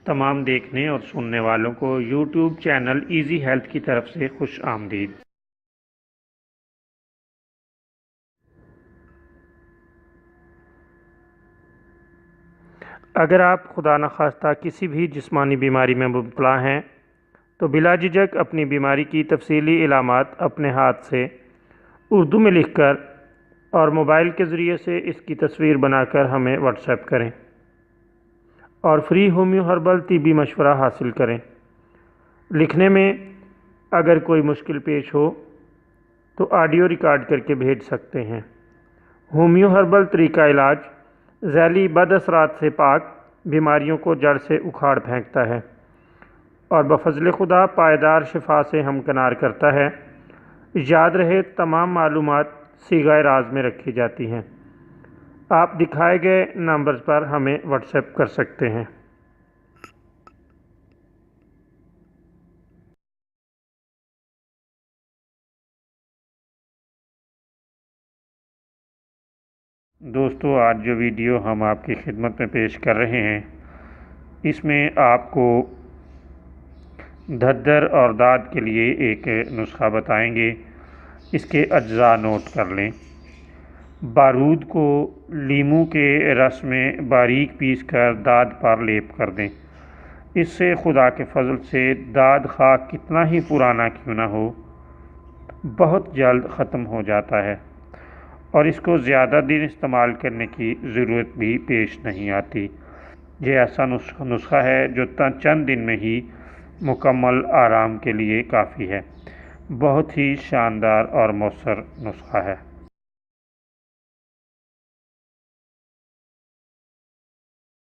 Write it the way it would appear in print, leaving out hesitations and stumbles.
تمام دیکھنے اور سننے والوں کو یوٹیوب چینل ایزی ہیلتھ کی طرف سے خوش آمدید۔ اگر آپ خدا نخواستہ کسی بھی جسمانی بیماری میں مبتلا ہیں تو بلا جھجک اپنی بیماری کی تفصیلی علامات اپنے ہاتھ سے اردو میں لکھ کر اور موبائل کے ذریعے سے اس کی تصویر بنا کر ہمیں واٹس ایپ کریں اور فری ہومیو ہربل طبی مشورہ حاصل کریں۔ لکھنے میں اگر کوئی مشکل پیش ہو تو آڈیو ریکارڈ کر کے بھیج سکتے ہیں۔ ہومیو ہربل طریقہ علاج ذیلی بد اثرات سے پاک، بیماریوں کو جڑ سے اکھاڑ پھینکتا ہے اور بفضل خدا پائیدار شفا سے ہمکنار کرتا ہے۔ یاد رہے تمام معلومات صیغہ راز میں رکھی جاتی ہیں۔ آپ دکھائے گئے نمبرز پر ہمیں واٹس ایپ کر سکتے ہیں۔ دوستو، آج جو ویڈیو ہم آپ کی خدمت میں پیش کر رہے ہیں اس میں آپ کو دھدر اور داد کے لیے ایک نسخہ بتائیں گے۔ اس کے اجزاء نوٹ کر لیں۔ بارود کو لیموں کے رس میں باریک پیس کر داد پر لیپ کر دیں۔ اس سے خدا کے فضل سے داد خواہ کتنا ہی پرانا کیوں نہ ہو بہت جلد ختم ہو جاتا ہے اور اس کو زیادہ دن استعمال کرنے کی ضرورت بھی پیش نہیں آتی۔ یہ ایسا نسخہ ہے جو چند دن میں ہی مکمل آرام کے لیے کافی ہے۔ بہت ہی شاندار اور مؤثر نسخہ ہے۔